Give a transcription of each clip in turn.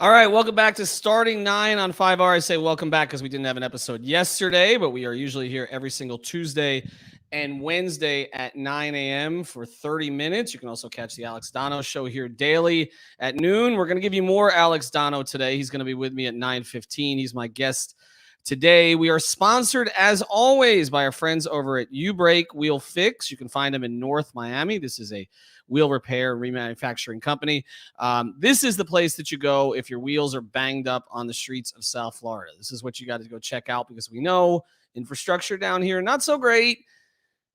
All right, welcome back to Starting Nine on 5R. I say welcome back because we didn't have an episode yesterday, but we are usually here every single Tuesday and Wednesday at 9 a.m. for 30 minutes. You can also catch the Alex Dono show here daily at noon. We're going to give you more Alex Dono today. He's going to be with me at 9:15. He's my guest today. We are sponsored, as always, by our friends over at U-Brake Wheel Fix. You can find them in North Miami. This is a wheel repair remanufacturing company. This is the place that you go if your wheels are banged up on the streets of South Florida. This is what you got to go check out because we know infrastructure down here, not so great.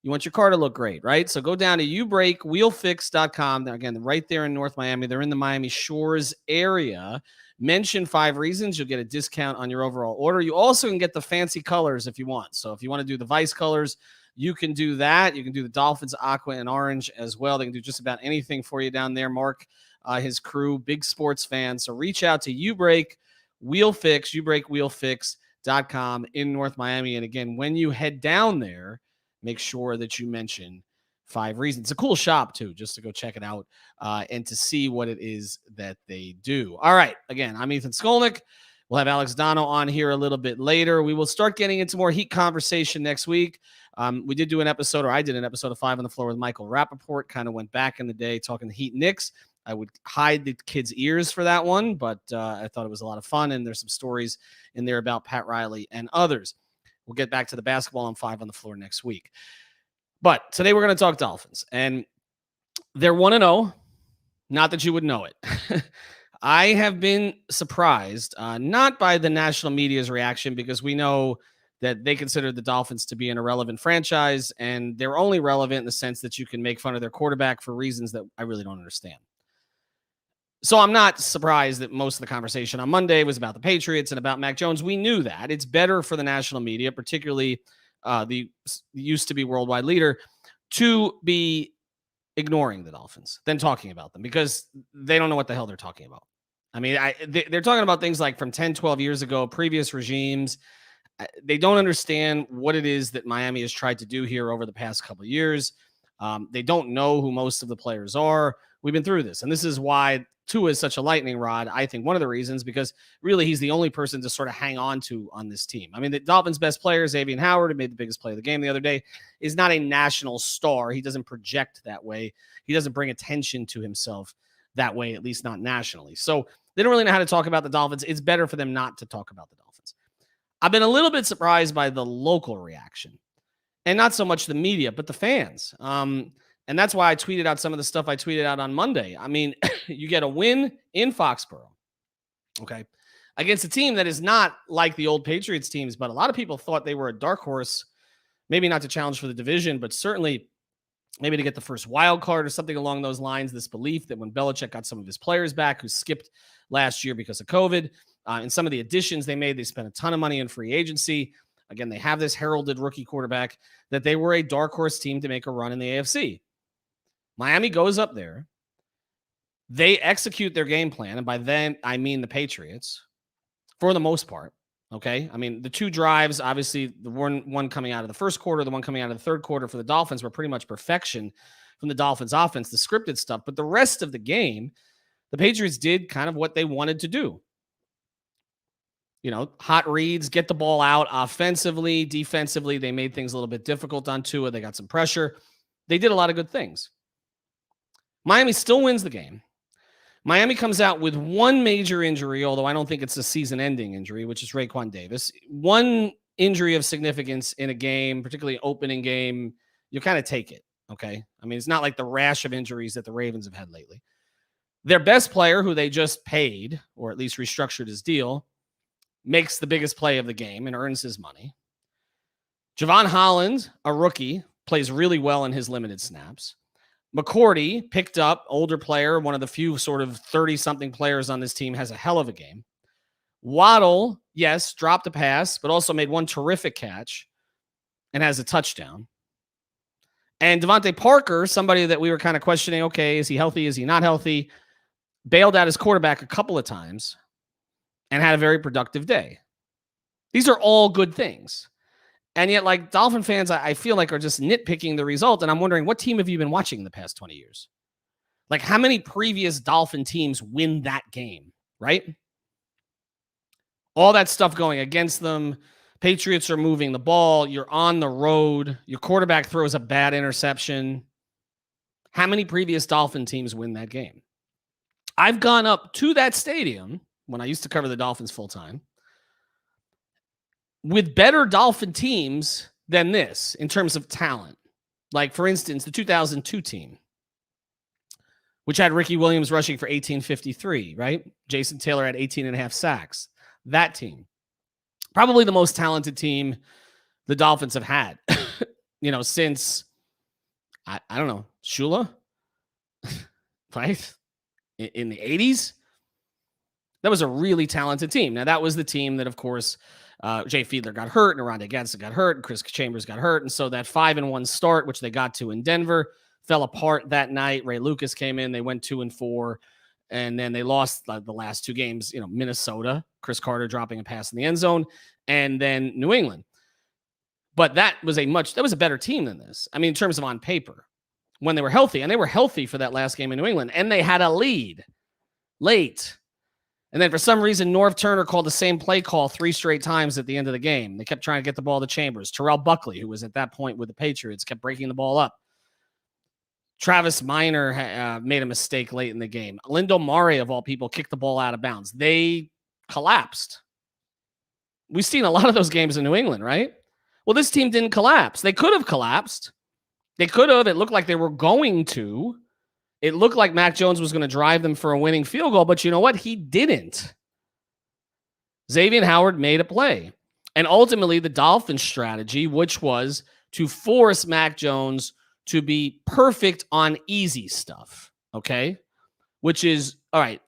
You want your car to look great, right? So go down to ubrakewheelfix.com. Again, right there in North Miami. They're in the Miami Shores area. Mention 5 Reasons. You'll get a discount on your overall order. You also can get the fancy colors if you want. So if you want to do the Vice colors, you can do that. You can do the Dolphins, aqua, and orange as well. They can do just about anything for you down there. Mark, his crew, big sports fans. So reach out to U-Brake Wheel Fix, ubrakewheelfix.com in North Miami. And again, when you head down there, make sure that you mention 5 Reasons. It's a cool shop, too, just to go check it out and to see what it is that they do. All right. Again, I'm Ethan Skolnick. We'll have Alex Dono on here a little bit later. We will start getting into more Heat conversation next week. We did do an episode, or I did an episode of 5 on the Floor with Michael Rappaport, kind of went back in the day talking the Heat Knicks. I would hide the kids' ears for that one, but I thought it was a lot of fun, and there's some stories in there about Pat Riley and others. We'll get back to the basketball on 5 on the Floor next week. But today we're going to talk Dolphins, and they're 1-0. Not that you would know it. I have been surprised, not by the national media's reaction, because we know that they consider the Dolphins to be an irrelevant franchise, and they're only relevant in the sense that you can make fun of their quarterback for reasons that I really don't understand. So I'm not surprised that most of the conversation on Monday was about the Patriots and about Mac Jones. We knew that. It's better for the national media, particularly the used to be worldwide leader, to be ignoring the Dolphins than talking about them because they don't know what the hell they're talking about. I mean, they're talking about things like from 10, 12 years ago, previous regimes. They don't understand what it is that Miami has tried to do here over the past couple of years. They don't know who most of the players are. We've been through this, and this is why Tua is such a lightning rod. I think one of the reasons, because really he's the only person to sort of hang on to on this team. I mean, the Dolphins' best player, Xavier Howard, who made the biggest play of the game the other day, is not a national star. He doesn't project that way. He doesn't bring attention to himself that way, at least not nationally. So they don't really know how to talk about the Dolphins. It's better for them not to talk about the Dolphins. I've been a little bit surprised by the local reaction, and not so much the media, but the fans. And that's why I tweeted out some of the stuff I tweeted out on Monday. I mean, you get a win in Foxborough, okay, against a team that is not like the old Patriots teams, but a lot of people thought they were a dark horse, maybe not to challenge for the division, but certainly maybe to get the first wild card or something along those lines. This belief that when Belichick got some of his players back who skipped last year because of COVID, and some of the additions they made, they spent a ton of money in free agency. Again, they have this heralded rookie quarterback, that they were a dark horse team to make a run in the AFC. Miami goes up there. They execute their game plan. And by then, I mean the Patriots, for the most part. Okay. I mean, the two drives, obviously, the one coming out of the first quarter, the one coming out of the third quarter for the Dolphins were pretty much perfection from the Dolphins offense, the scripted stuff. But the rest of the game, the Patriots did kind of what they wanted to do. You know, hot reads, get the ball out offensively, defensively. They made things a little bit difficult on Tua. They got some pressure. They did a lot of good things. Miami still wins the game. Miami comes out with one major injury, although I don't think it's a season-ending injury, which is Raekwon Davis. One injury of significance in a game, particularly opening game, you kind of take it, okay? I mean, it's not like the rash of injuries that the Ravens have had lately. Their best player, who they just paid, or at least restructured his deal, makes the biggest play of the game and earns his money. Javon Holland, a rookie, plays really well in his limited snaps. McCourty, picked up, older player, one of the few sort of 30-something players on this team, has a hell of a game. Waddle, yes, dropped a pass, but also made one terrific catch and has a touchdown. And Devontae Parker, somebody that we were kind of questioning, okay, is he healthy? Is he not healthy? Bailed out his quarterback a couple of times and had a very productive day. These are all good things. And yet, like, Dolphin fans, I feel like are just nitpicking the result. And I'm wondering, what team have you been watching in the past 20 years? Like, how many previous Dolphin teams win that game, right? All that stuff going against them. Patriots are moving the ball. You're on the road. Your quarterback throws a bad interception. How many previous Dolphin teams win that game? I've gone up to that stadium when I used to cover the Dolphins full time with better Dolphin teams than this in terms of talent. Like, for instance, the 2002 team, which had Ricky Williams rushing for 1853, right? Jason Taylor had 18 and a half sacks. That team, probably the most talented team the Dolphins have had, since, I don't know, Shula, right? In the 80s. That was a really talented team. Now, that was the team that, of course, Jay Fiedler got hurt, and Aronde Gadsden got hurt, and Chris Chambers got hurt. And so that 5-1 start, which they got to in Denver, fell apart that night. Ray Lucas came in. They went 2-4, and then they lost the last two games, Minnesota, Chris Carter dropping a pass in the end zone, and then New England. But that was a better team than this. I mean, in terms of on paper, when they were healthy, and they were healthy for that last game in New England, and they had a lead late. And then for some reason, Norv Turner called the same play call 3 straight times at the end of the game. They kept trying to get the ball to Chambers. Terrell Buckley, who was at that point with the Patriots, kept breaking the ball up. Travis Minor made a mistake late in the game. Lindo Mare, of all people, kicked the ball out of bounds. They collapsed. We've seen a lot of those games in New England, right? Well, this team didn't collapse. They could have collapsed. They could have. It looked like they were going to. It looked like Mac Jones was going to drive them for a winning field goal, but you know what? He didn't. Xavier Howard made a play. And ultimately, the Dolphins' strategy, which was to force Mac Jones to be perfect on easy stuff, okay? Which is, all right,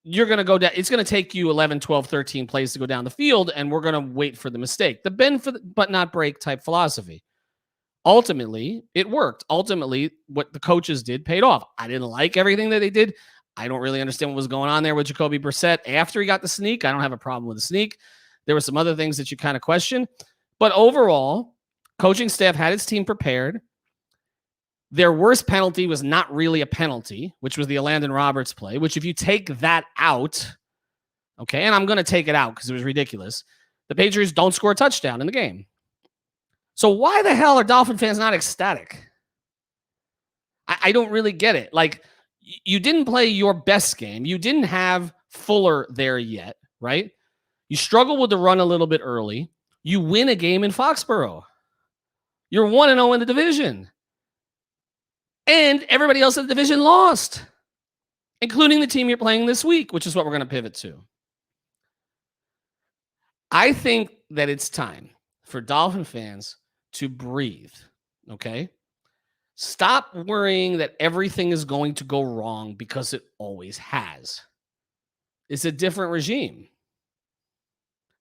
you're going to go down. It's going to take you 11, 12, 13 plays to go down the field, and we're going to wait for the mistake. The bend but not break type philosophy. Ultimately, it worked. Ultimately, what the coaches did paid off. I didn't like everything that they did. I don't really understand what was going on there with Jacoby Brissett after he got the sneak. I don't have a problem with the sneak. There were some other things that you kind of question. But overall, coaching staff had its team prepared. Their worst penalty was not really a penalty, which was the Elandon Roberts play, which if you take that out, okay, and I'm going to take it out because it was ridiculous, the Patriots don't score a touchdown in the game. So why the hell are Dolphin fans not ecstatic? I don't really get it. Like, you didn't play your best game. You didn't have Fuller there yet, right? You struggle with the run a little bit early. You win a game in Foxborough. You're 1-0 in the division. And everybody else in the division lost, including the team you're playing this week, which is what we're going to pivot to. I think that it's time for Dolphin fans to breathe, okay? Stop worrying that everything is going to go wrong because it always has. It's a different regime.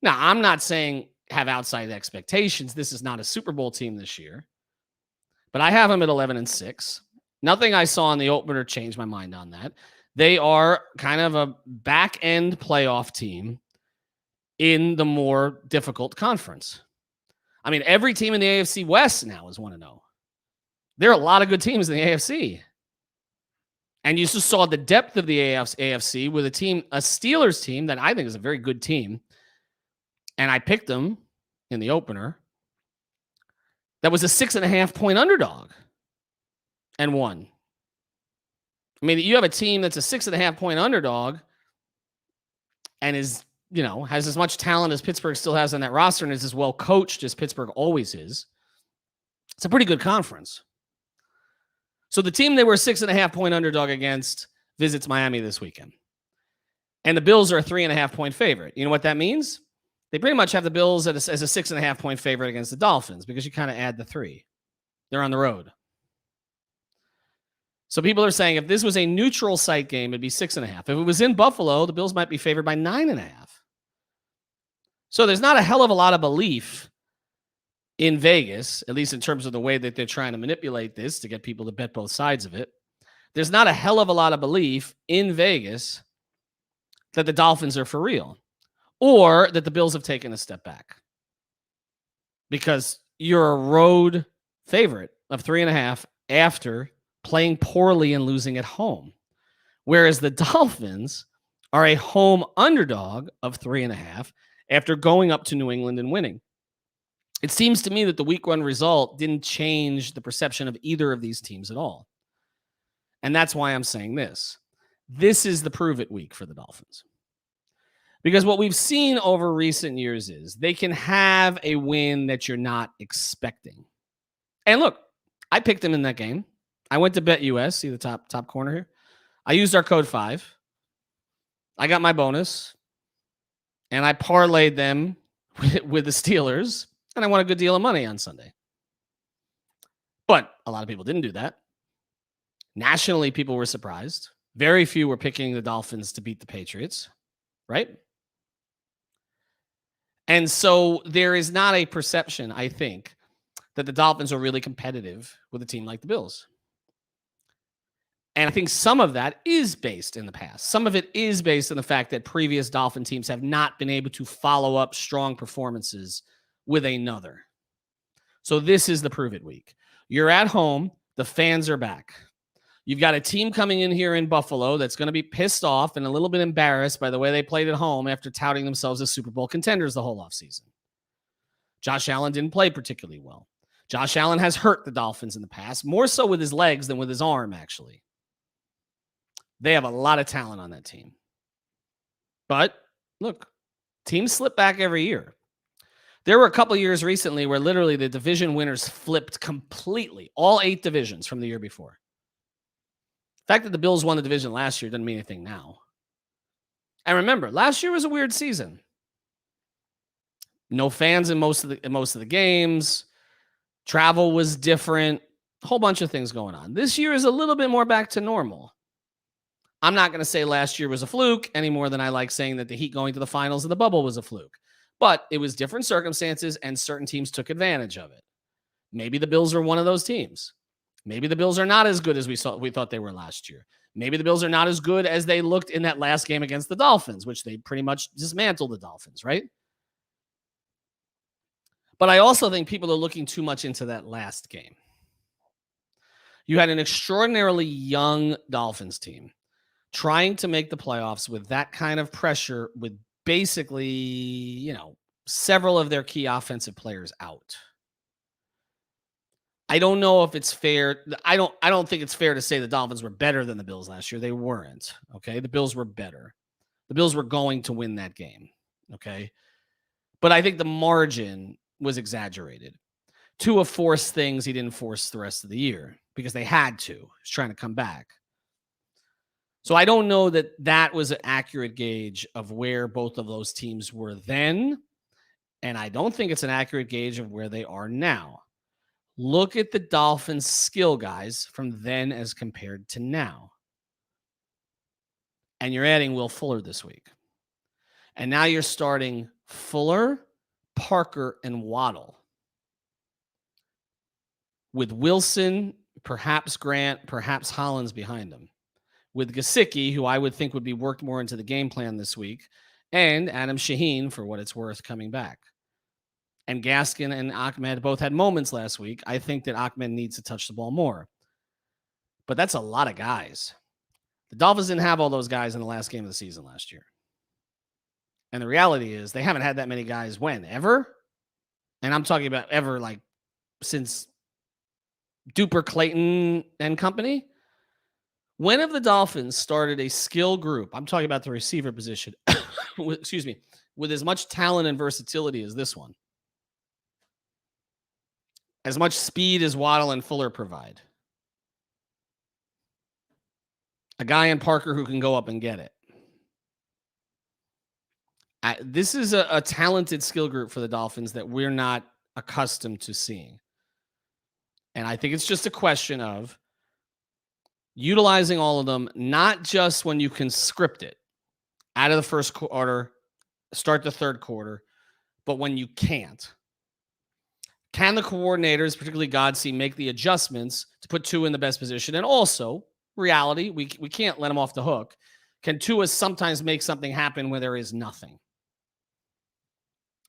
Now, I'm not saying have outside expectations. This is not a Super Bowl team this year, but I have them at 11-6. Nothing I saw in the opener changed my mind on that. They are kind of a back-end playoff team in the more difficult conference. I mean, every team in the AFC West now is 1-0. There are a lot of good teams in the AFC. And you just saw the depth of the AFC with a Steelers team that I think is a very good team. And I picked them in the opener. That was a 6.5-point underdog and won. I mean, you have a team that's a 6.5-point underdog and is, has as much talent as Pittsburgh still has on that roster and is as well coached as Pittsburgh always is. It's a pretty good conference. So the team they were a 6.5-point underdog against visits Miami this weekend. And the Bills are a 3.5-point favorite. You know what that means? They pretty much have the Bills as a 6.5-point favorite against the Dolphins because you kind of add the 3. They're on the road. So people are saying if this was a neutral site game, it'd be 6.5. If it was in Buffalo, the Bills might be favored by 9.5. So there's not a hell of a lot of belief in Vegas, at least in terms of the way that they're trying to manipulate this to get people to bet both sides of it. There's not a hell of a lot of belief in Vegas that the Dolphins are for real or that the Bills have taken a step back because you're a road favorite of 3.5 after playing poorly and losing at home. Whereas the Dolphins are a home underdog of 3.5 after going up to New England and winning. It seems to me that the week 1 result didn't change the perception of either of these teams at all. And that's why I'm saying this. This is the prove it week for the Dolphins. Because what we've seen over recent years is they can have a win that you're not expecting. And look, I picked them in that game. I went to BetUS, see the top corner here. I used our code 5. I got my bonus. And I parlayed them with the Steelers. And I won a good deal of money on Sunday. But a lot of people didn't do that. Nationally, people were surprised. Very few were picking the Dolphins to beat the Patriots, right? And so there is not a perception, I think, that the Dolphins are really competitive with a team like the Bills. And I think some of that is based in the past. Some of it is based on the fact that previous Dolphin teams have not been able to follow up strong performances with another. So this is the prove it week. You're at home. The fans are back. You've got a team coming in here in Buffalo that's going to be pissed off and a little bit embarrassed by the way they played at home after touting themselves as Super Bowl contenders the whole offseason. Josh Allen didn't play particularly well. Josh Allen has hurt the Dolphins in the past, more so with his legs than with his arm, actually. They have a lot of talent on that team. But look, teams slip back every year. There were a couple years recently where literally the division winners flipped completely, all 8 divisions from the year before. The fact that the Bills won the division last year doesn't mean anything now. And remember, last year was a weird season. No fans in most of the games. Travel was different. A whole bunch of things going on. This year is a little bit more back to normal. I'm not going to say last year was a fluke any more than I like saying that the Heat going to the finals of the bubble was a fluke. But it was different circumstances, and certain teams took advantage of it. Maybe the Bills are one of those teams. Maybe the Bills are not as good as we thought they were last year. Maybe the Bills are not as good as they looked in that last game against the Dolphins, which they pretty much dismantled the Dolphins, right? But I also think people are looking too much into that last game. You had an extraordinarily young Dolphins team trying to make the playoffs with that kind of pressure, with basically, several of their key offensive players out. I don't know if it's fair. I don't think it's fair to say the Dolphins were better than the Bills last year. They weren't. Okay. The Bills were better. The Bills were going to win that game. Okay. But I think the margin was exaggerated. Tua forced things he didn't force the rest of the year because they had to. He was trying to come back. So I don't know that that was an accurate gauge of where both of those teams were then. And I don't think it's an accurate gauge of where they are now. Look at the Dolphins' skill guys from then as compared to now. And you're adding Will Fuller this week. And now you're starting Fuller, Parker, and Waddle. With Wilson, perhaps Grant, perhaps Hollins behind them. With Gesicki, who I would think would be worked more into the game plan this week, and Adam Shaheen, for what it's worth, coming back. And Gaskin and Ahmed both had moments last week. I think that Ahmed needs to touch the ball more. But that's a lot of guys. The Dolphins didn't have all those guys in the last game of the season last year. And the reality is they haven't had that many guys when? Ever? And I'm talking about ever, like since Duper Clayton and company. When have the Dolphins started a skill group? I'm talking about the receiver position. With as much talent and versatility as this one. As much speed as Waddle and Fuller provide. A guy in Parker who can go up and get it. This is a talented skill group for the Dolphins that we're not accustomed to seeing. And I think it's just a question of utilizing all of them, not just when you can script it out of the first quarter, start the third quarter, but when you can't. Can the coordinators, particularly Godsey, make the adjustments to put Tua in the best position? And also, reality, we can't let him off the hook. Can Tua sometimes make something happen where there is nothing?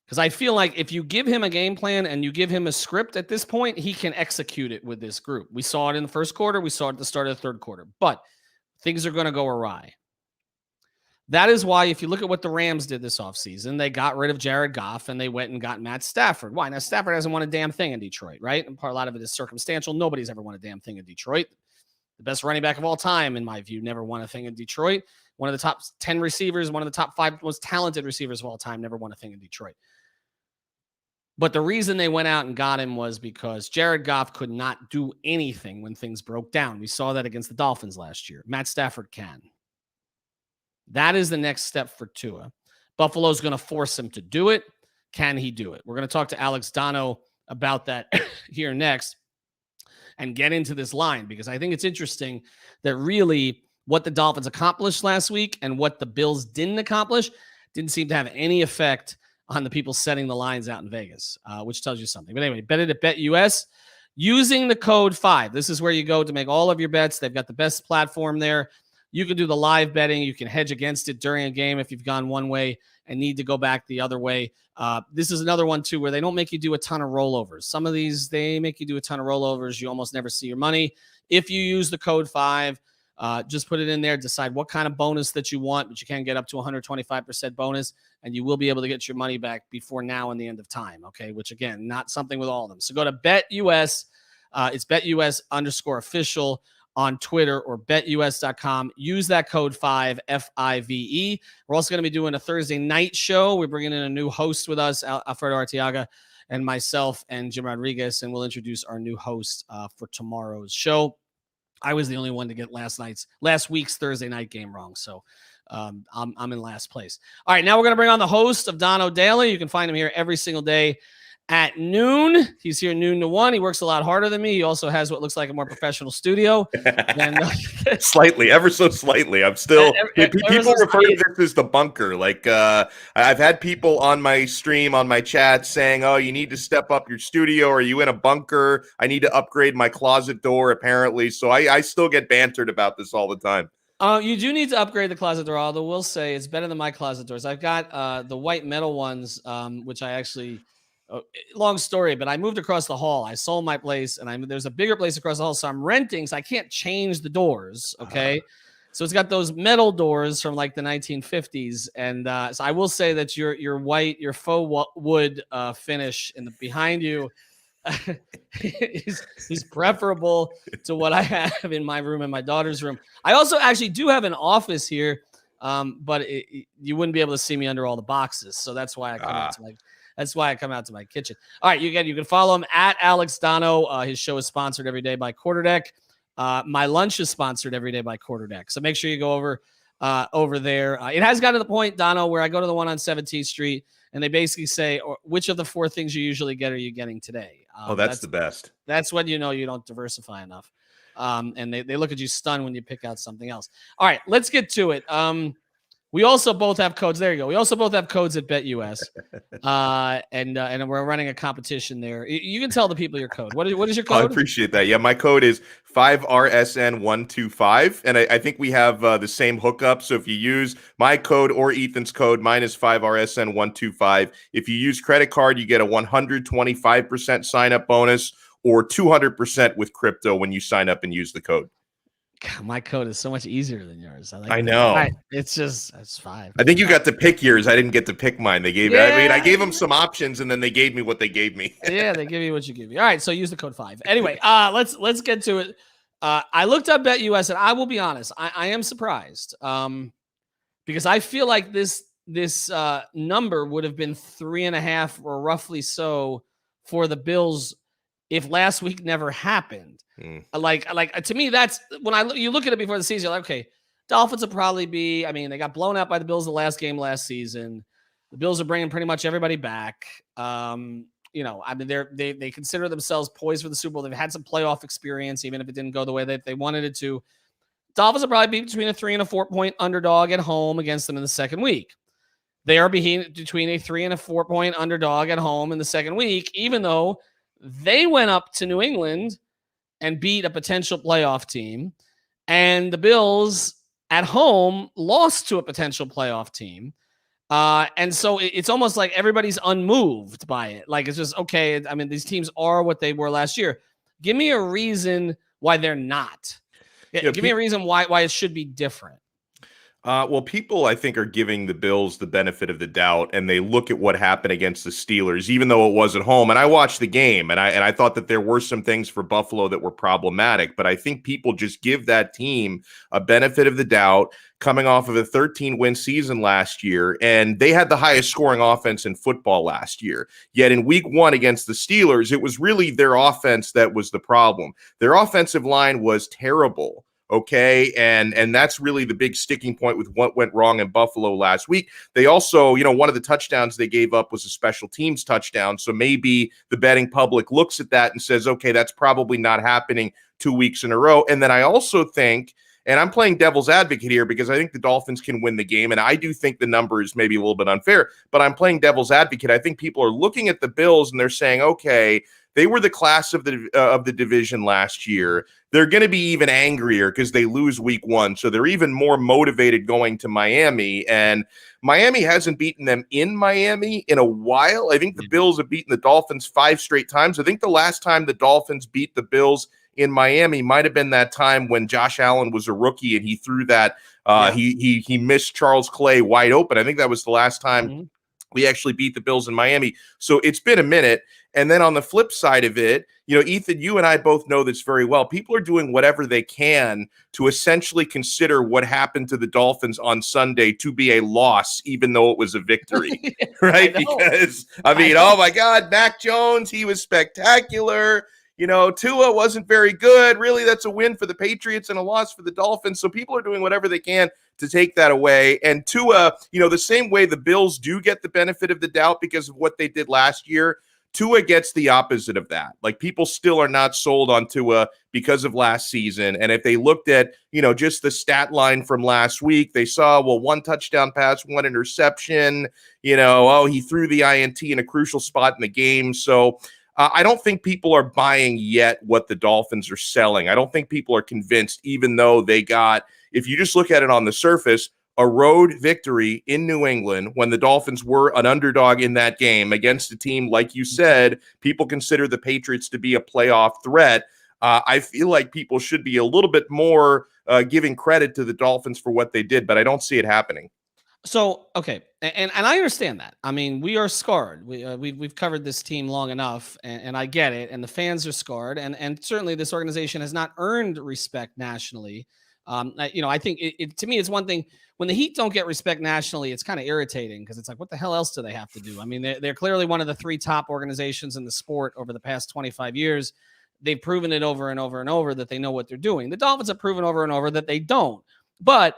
Because I feel like if you give him a game plan and you give him a script at this point, he can execute it with this group. We saw it in the first quarter. We saw it at the start of the third quarter. But things are going to go awry. That is why, if you look at what the Rams did this offseason, they got rid of Jared Goff and they went and got Matt Stafford. Why? Now, Stafford hasn't won a damn thing in Detroit, right? And a lot of it is circumstantial. Nobody's ever won a damn thing in Detroit. The best running back of all time, in my view, never won a thing in Detroit. One of the top 10 receivers, one of the top 5 most talented receivers of all time, never won a thing in Detroit. But the reason they went out and got him was because Jared Goff could not do anything when things broke down. We saw that against the Dolphins last year. Matt Stafford can. That is the next step for Tua. Buffalo's going to force him to do it. Can he do it? We're going to talk to Alex Dono about that here next and get into this line, because I think it's interesting that really what the Dolphins accomplished last week and what the Bills didn't accomplish didn't seem to have any effect on the people setting the lines out in Vegas, which tells you something. But anyway, bet it at BetUS using the code 5. This is where you go to make all of your bets. They've got the best platform there. You can do the live betting. You can hedge against it during a game if you've gone one way and need to go back the other way. This is another one, too, where they don't make you do a ton of rollovers. Some of these, they make you do a ton of rollovers. You almost never see your money. If you use the code 5, just put it in there, decide what kind of bonus that you want, but you can get up to 125% bonus, and you will be able to get your money back before now and the end of time, okay? Which, again, not something with all of them. So go to BetUS. It's BetUS_official on Twitter or betus.com. Use that code 5, F-I-V-E. We're also going to be doing a Thursday night show. We're bringing in a new host with us, Alfredo Arteaga, and myself and Jim Rodriguez, and we'll introduce our new host for tomorrow's show. I was the only one to get last week's Thursday night game wrong, so I'm in last place. All right, now we're going to bring on the host of Dono Daily. You can find him here every single day at noon. He's here noon to 1. He works a lot harder than me. He also has what looks like a more professional studio. Slightly, ever so slightly. I'm still people refer to this as the bunker. Like I've had people on my stream, on my chat saying, "Oh, you need to step up your studio. Are you in a bunker? I need to upgrade my closet door." Apparently, so I still get bantered about this all the time. You do need to upgrade the closet door, although we'll say it's better than my closet doors. I've got the white metal ones, which I actually. Long story, but I moved across the hall. I sold my place, and there's a bigger place across the hall, so I'm renting, so I can't change the doors, okay? So it's got those metal doors from like the 1950s, and so I will say that your white, your faux wood finish behind you is preferable to what I have in my room and my daughter's room. I also actually do have an office here, but you wouldn't be able to see me under all the boxes, so that's why I come out to my. That's why I come out to my kitchen. All right, you can follow him at Alex Dono. His show is sponsored every day by Quarterdeck. My lunch is sponsored every day by Quarterdeck. So make sure you go over there. It has gotten to the point, Dono, where I go to the one on 17th Street, and they basically say, which of the 4 things you usually get are you getting today? That's the best. That's when you know you don't diversify enough. And they look at you stunned when you pick out something else. All right, let's get to it. We also both have codes. There you go. We also both have codes at BetUS, and we're running a competition there. You can tell the people your code. What is your code? I appreciate that. Yeah, my code is 5RSN125, and I think we have the same hookup. So if you use my code or Ethan's code, mine is 5RSN125. If you use credit card, you get a 125% sign-up bonus or 200% with crypto when you sign up and use the code. God, my code is so much easier than yours. I know. It's 5. I think you got to pick yours. I didn't get to pick mine. They gave I gave them some options, and then they gave me what they gave me. Yeah, they give you what you give me. All right, so use the code 5. Anyway, let's get to it. I looked up BetUS, and I will be honest, I am surprised because I feel like this number would have been 3.5 or roughly so for the Bills if last week never happened. Like to me, that's when you look at it before the season, you're like, okay, Dolphins will probably be. I mean, they got blown out by the Bills the last game last season. The Bills are bringing pretty much everybody back. I mean, they consider themselves poised for the Super Bowl. They've had some playoff experience, even if it didn't go the way that they wanted it to. Dolphins will probably be between a 3 and a 4 point underdog at home against them in the second week. They are between a 3 and a 4 point underdog at home in the second week, even though they went up to New England and beat a potential playoff team. And the Bills at home lost to a potential playoff team. And so it's almost like everybody's unmoved by it. Like, it's just, okay, I mean, these teams are what they were last year. Give me a reason why they're not. Give me a reason why it should be different. Well, people, I think, are giving the Bills the benefit of the doubt, and they look at what happened against the Steelers, even though it was at home. And I watched the game, and I thought that there were some things for Buffalo that were problematic. But I think people just give that team a benefit of the doubt, coming off of a 13-win season last year, and they had the highest scoring offense in football last year. Yet in Week 1 against the Steelers, it was really their offense that was the problem. Their offensive line was terrible. Okay. And that's really the big sticking point with what went wrong in Buffalo last week. They also, one of the touchdowns they gave up was a special teams touchdown. So maybe the betting public looks at that and says, okay, that's probably not happening 2 weeks in a row. And then I also think, and I'm playing devil's advocate here because I think the Dolphins can win the game. And I do think the number is maybe a little bit unfair, but I'm playing devil's advocate. I think people are looking at the Bills and they're saying, okay, they were the class of the division last year. They're going to be even angrier because they lose Week 1. So they're even more motivated going to Miami. And Miami hasn't beaten them in Miami in a while. I think the Bills have beaten the Dolphins 5 straight times. I think the last time the Dolphins beat the Bills in Miami might have been that time when Josh Allen was a rookie and he threw that. He missed Charles Clay wide open. I think that was the last time we actually beat the Bills in Miami. So it's been a minute. And then on the flip side of it, Ethan, you and I both know this very well. People are doing whatever they can to essentially consider what happened to the Dolphins on Sunday to be a loss, even though it was a victory, right? Because, oh my God, Mac Jones, he was spectacular. Tua wasn't very good. Really, that's a win for the Patriots and a loss for the Dolphins. So people are doing whatever they can to take that away. And Tua, the same way the Bills do get the benefit of the doubt because of what they did last year, Tua gets the opposite of that. Like, people still are not sold on Tua because of last season. And if they looked at, just the stat line from last week, they saw, 1 touchdown pass, 1 interception, he threw the INT in a crucial spot in the game. So I don't think people are buying yet what the Dolphins are selling. I don't think people are convinced, even though they got, if you just look at it on the surface, a road victory in New England when the Dolphins were an underdog in that game against a team, like you said, people consider the Patriots to be a playoff threat. I feel like people should be a little bit more giving credit to the Dolphins for what they did, but I don't see it happening. So, okay. And I understand that. I mean, we are scarred. We've covered this team long enough, and I get it. And the fans are scarred. And certainly this organization has not earned respect nationally. I think to me, it's one thing when the Heat don't get respect nationally, it's kind of irritating because it's like, what the hell else do they have to do? I mean, they're clearly one of the 3 top organizations in the sport over the past 25 years. They've proven it over and over and over that they know what they're doing. The Dolphins have proven over and over that they don't, but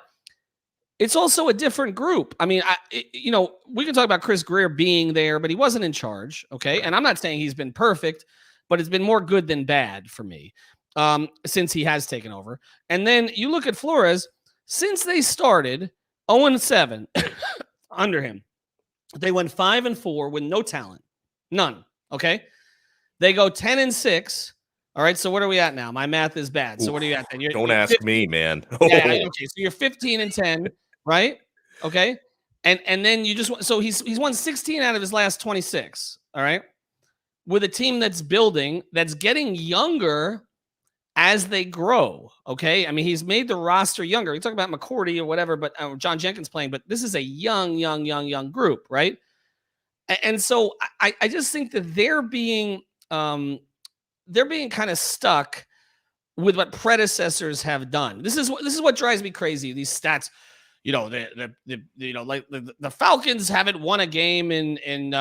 it's also a different group. I mean, we can talk about Chris Greer being there, but he wasn't in charge. Okay. And I'm not saying he's been perfect, but it's been more good than bad for me. Since he has taken over. And then you look at Flores, since they started 0-7 under him, they went 5-4 with no talent. None. Okay. They go 10-6. All right. So what are we at now? My math is bad. So what are you at then? Don't ask 15. Me, man. Yeah, okay. So you're 15-10, right? Okay. And then you just, so he's won 16 out of his last 26. All right. With a team that's building, that's getting younger as they grow, okay? I mean, he's made the roster younger. We talk about McCourty or whatever, but John Jenkins playing, but this is a young group, right? And so I just think that they're being kind of stuck with what predecessors have done. This is what drives me crazy. These stats, the Falcons haven't won a game in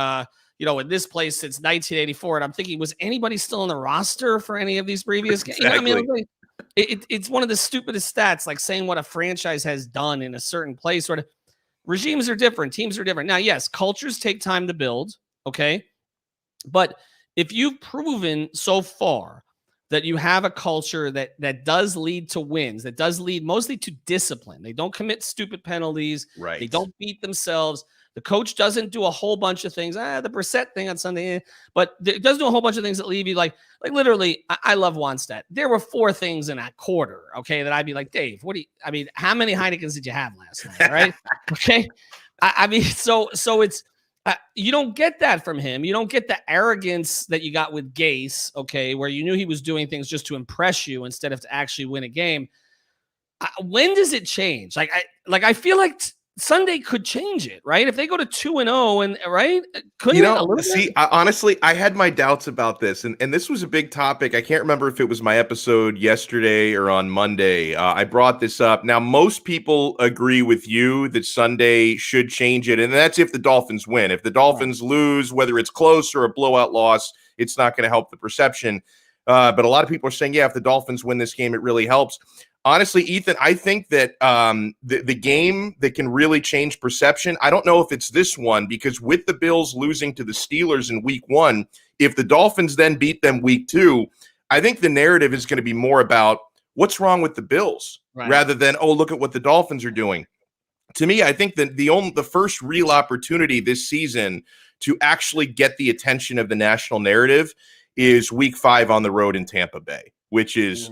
this place since 1984. And I'm thinking, was anybody still on the roster for any of these previous games? Exactly. It's one of the stupidest stats, like saying what a franchise has done in a certain place. Sort of regimes are different. Teams are different. Now, yes, cultures take time to build. Okay. But if you've proven so far that you have a culture that does lead to wins, that does lead mostly to discipline, they don't commit stupid penalties. Right. They don't beat themselves. The coach doesn't do a whole bunch of things. The Brissett thing on Sunday, but it does do a whole bunch of things that leave you like literally. I love Wannstedt. There were 4 things in that quarter, okay, that I'd be like, Dave, how many Heinekens did you have last night? Right? Okay. So it's you don't get that from him. You don't get the arrogance that you got with Gase, okay, where you knew he was doing things just to impress you instead of to actually win a game. When does it change? I feel like Sunday could change it, right? If they go to 2-0 and right, couldn't it a little bit? Honestly, I had my doubts about this, and this was a big topic. I can't remember if it was my episode yesterday or on Monday. I brought this up. Now, most people agree with you that Sunday should change it, and that's if the Dolphins win. If the Dolphins lose, whether it's close or a blowout loss, it's not going to help the perception. But a lot of people are saying, yeah, if the Dolphins win this game, it really helps. Honestly, Ethan, I think that the game that can really change perception, I don't know if it's this one, because with the Bills losing to the Steelers in week 1, if the Dolphins then beat them week 2, I think the narrative is going to be more about what's wrong with the Bills rather than, oh, look at what the Dolphins are doing. To me, I think that the first real opportunity this season to actually get the attention of the national narrative is week 5 on the road in Tampa Bay, which is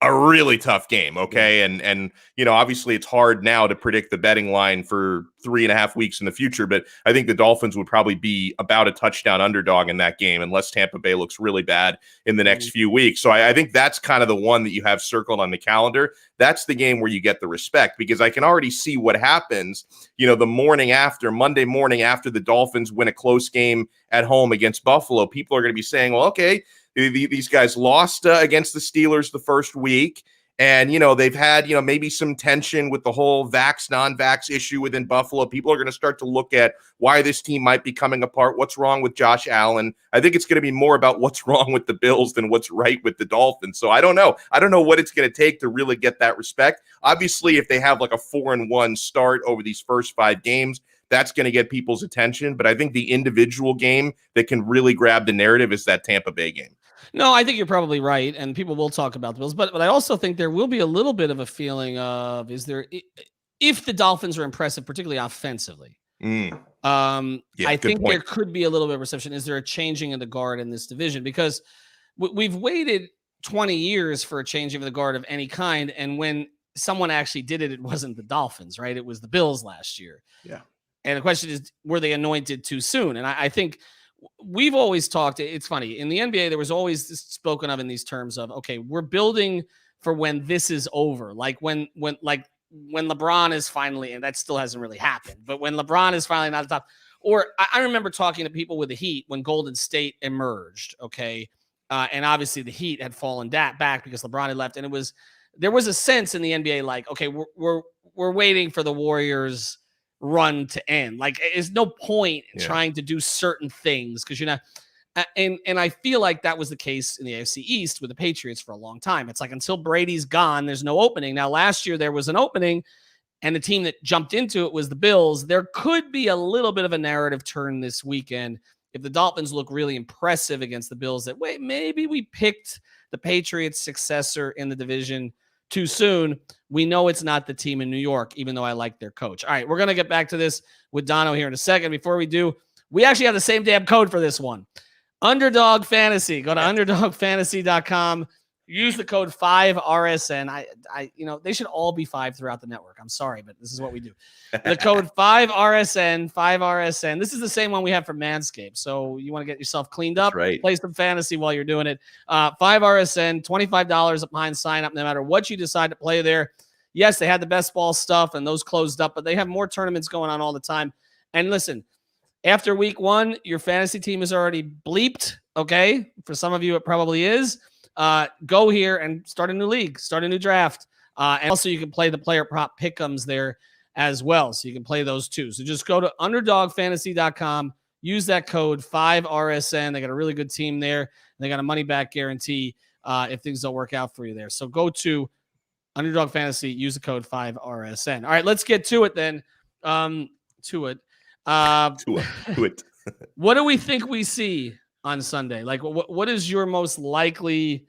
a really tough game. Okay. And, obviously it's hard now to predict the betting line for 3.5 weeks in the future, but I think the Dolphins would probably be about a touchdown underdog in that game, unless Tampa Bay looks really bad in the next few weeks. So I think that's kind of the one that you have circled on the calendar. That's the game where you get the respect, because I can already see what happens, the morning after, Monday morning after the Dolphins win a close game at home against Buffalo. People are going to be saying, well, okay, these guys lost against the Steelers the first week. And, they've had, maybe some tension with the whole vax, non-vax issue within Buffalo. People are going to start to look at why this team might be coming apart. What's wrong with Josh Allen? I think it's going to be more about what's wrong with the Bills than what's right with the Dolphins. So I don't know. I don't know what it's going to take to really get that respect. Obviously, if they have like a 4-1 start over these first 5 games, that's going to get people's attention. But I think the individual game that can really grab the narrative is that Tampa Bay game. No, I think you're probably right, and people will talk about the Bills, but I also think there will be a little bit of a feeling of, if the Dolphins are impressive, particularly offensively. I think there could be a little bit of perception. Is there a changing of the guard in this division? Because we've waited 20 years for a changing of the guard of any kind, and when someone actually did it, it wasn't the Dolphins, right? It was the Bills last year. Yeah. And the question is, were they anointed too soon? And I think we've always talked, it's funny, in the NBA, there was always spoken of in these terms of, okay, we're building for when this is over. Like when LeBron is finally, and that still hasn't really happened, but when LeBron is finally not at the top, or I remember talking to people with the Heat when Golden State emerged. Okay. And obviously the Heat had fallen back because LeBron had left. And there was a sense in the NBA, like, okay, we're waiting for the Warriors run to end. Like, there's no point in trying to do certain things because you're not. And I feel like that was the case in the AFC East with the Patriots for a long time. It's like until Brady's gone, there's no opening. Now, last year there was an opening, and the team that jumped into it was the Bills. There could be a little bit of a narrative turn this weekend if the Dolphins look really impressive against the Bills. That wait, maybe we picked the Patriots' successor in the division too soon. We know it's not the team in New York, even though I like their coach. All right, we're going to get back to this with Dono here in a second. Before we do, we actually have the same damn code for this one. Underdog Fantasy. Go to underdogfantasy.com. Use the code 5RSN. They should all be 5 throughout the network. I'm sorry, but this is what we do. The code 5RSN. This is the same one we have for Manscaped. So you want to get yourself cleaned up, play some fantasy while you're doing it. 5RSN, $25 upon sign up, no matter what you decide to play there. Yes, they had the best ball stuff and those closed up, but they have more tournaments going on all the time. And listen, after week 1, your fantasy team is already bleeped. Okay. For some of you, it probably is. Go here and start a new league, start a new draft. And also you can play the player prop pick'ems there as well. So you can play those too. So just go to underdogfantasy.com, use that code 5RSN. They got a really good team there. They got a money back guarantee if things don't work out for you there. So go to Underdog Fantasy, use the code 5RSN. All right, let's get to it then. To it. What do we think we see on Sunday? Like, what is your most likely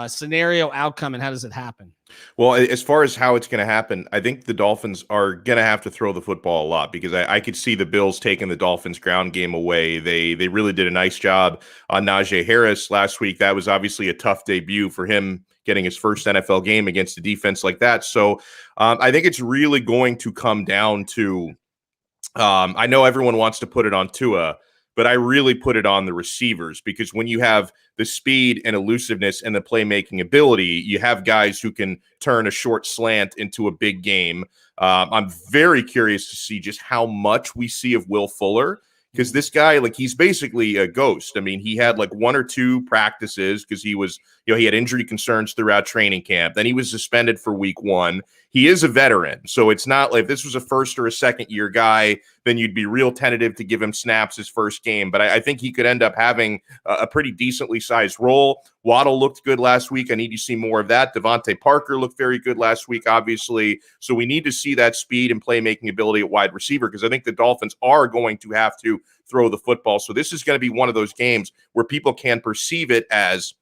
scenario outcome, and how does it happen? Well, as far as how it's going to happen, I think the Dolphins are going to have to throw the football a lot, because I could see the Bills taking the Dolphins ground game away. They really did a nice job on Najee Harris last week. That was obviously a tough debut for him, getting his first NFL game against a defense like that. So I think it's really going to come down to, I know everyone wants to put it on Tua, but I really put it on the receivers, because when you have the speed and elusiveness and the playmaking ability, you have guys who can turn a short slant into a big game. I'm very curious to see just how much we see of Will Fuller, because this guy, like, he's basically a ghost. I mean, he had like 1 or 2 practices because he was, he had injury concerns throughout training camp. Then he was suspended for week 1. He is a veteran, so it's not like if this was a first or a second year guy, then you'd be real tentative to give him snaps his first game. But I think he could end up having a pretty decently sized role. Waddle looked good last week. I need to see more of that. Devontae Parker looked very good last week, obviously. So we need to see that speed and playmaking ability at wide receiver, because I think the Dolphins are going to have to throw the football. So this is going to be one of those games where people can perceive it as,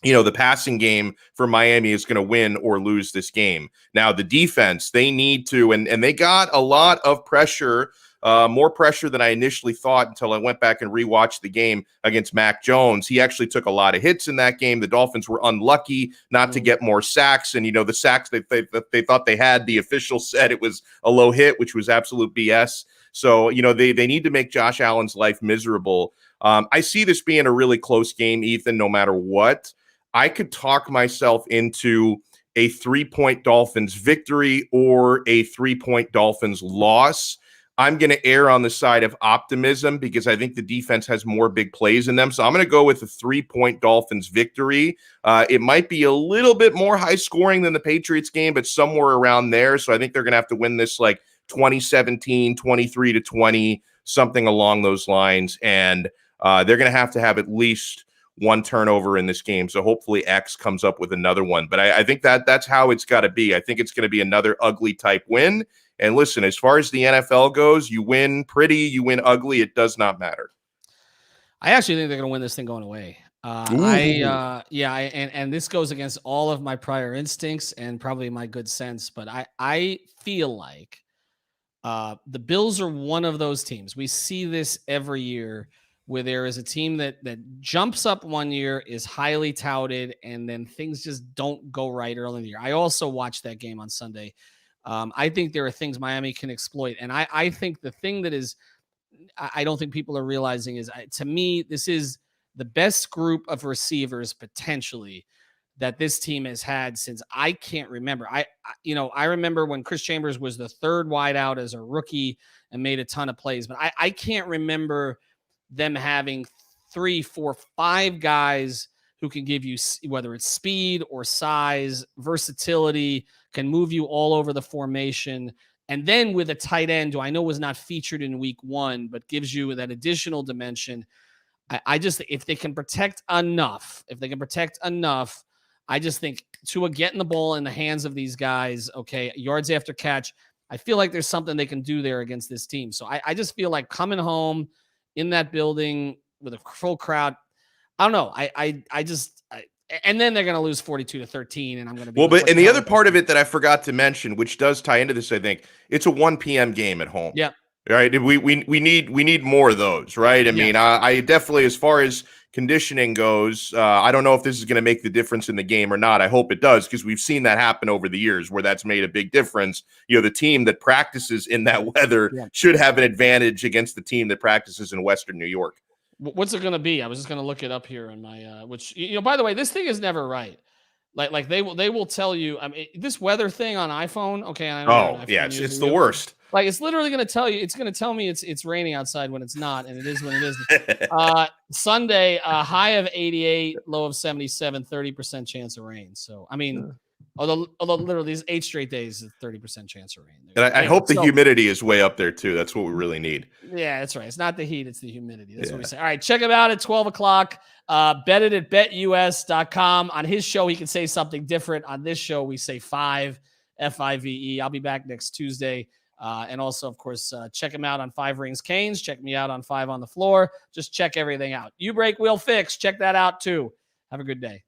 the passing game for Miami is going to win or lose this game. Now, the defense, they need to, and they got a lot of pressure, more pressure than I initially thought until I went back and rewatched the game against Mac Jones. He actually took a lot of hits in that game. The Dolphins were unlucky not to get more sacks. And, the sacks they thought they had, the official said it was a low hit, which was absolute BS. So, they need to make Josh Allen's life miserable. I see this being a really close game, Ethan, no matter what. I could talk myself into a 3-point Dolphins victory or a 3-point Dolphins loss. I'm going to err on the side of optimism because I think the defense has more big plays in them. So I'm going to go with a 3-point Dolphins victory. It might be a little bit more high scoring than the Patriots game, but somewhere around there. So I think they're going to have to win this like 2017, 23-20, something along those lines. And they're going to have at least 1 turnover in this game. So hopefully X comes up with another one. But I think that's how it's got to be. I think it's going to be another ugly type win. And listen, as far as the NFL goes, you win pretty, you win ugly, it does not matter. I actually think they're going to win this thing going away. And this goes against all of my prior instincts and probably my good sense. But I feel like the Bills are one of those teams. We see this every year, where there is a team that jumps up one year, is highly touted, and then things just don't go right early in the year. I also watched that game on Sunday. I think there are things Miami can exploit. And I think the thing that is, I don't think people are realizing is, to me, this is the best group of receivers potentially that this team has had since I can't remember. I remember when Chris Chambers was the 3rd wideout as a rookie and made a ton of plays, but I can't remember them having 3, 4, 5 guys who can give you, whether it's speed or size, versatility, can move you all over the formation. And then with a tight end, who I know was not featured in week 1, but gives you that additional dimension. I just, if they can protect enough, I just think Tua getting the ball in the hands of these guys, okay, yards after catch, I feel like there's something they can do there against this team. So I just feel like coming home in that building with a full crowd, I don't know. And then they're going to lose 42-13, and I'm going to be and the other part of it that I forgot to mention, which does tie into this, I think it's a 1 p.m. game at home. Yeah. Right. We need more of those. Right. I mean, I definitely, as far as conditioning goes, I don't know if this is going to make the difference in the game or not. I hope it does, because we've seen that happen over the years where that's made a big difference. The team that practices in that weather should have an advantage against the team that practices in Western New York. What's it going to be? I was just going to look it up here in my, which, by the way, this thing is never right. Like they will tell you, I mean, this weather thing on iPhone. Okay. It's the worst. Like, it's literally going to tell you, it's going to tell me it's raining outside when it's not. And it is when it is. Sunday, high of 88, low of 77, 30% chance of rain. So, I mean, although literally these 8 straight days, 30% chance of rain. And I hope the humidity is way up there too. That's what we really need. Yeah, that's right. It's not the heat, it's the humidity. That's what we say. All right, check him out at 12 o'clock. Bet it at betus.com. On his show, he can say something different. On this show, we say 5, F-I-V-E. I'll be back next Tuesday. And also, of course, check him out on 5 Rings Canes. Check me out on 5 on the Floor. Just check everything out. You Break, We'll Fix. Check that out too. Have a good day.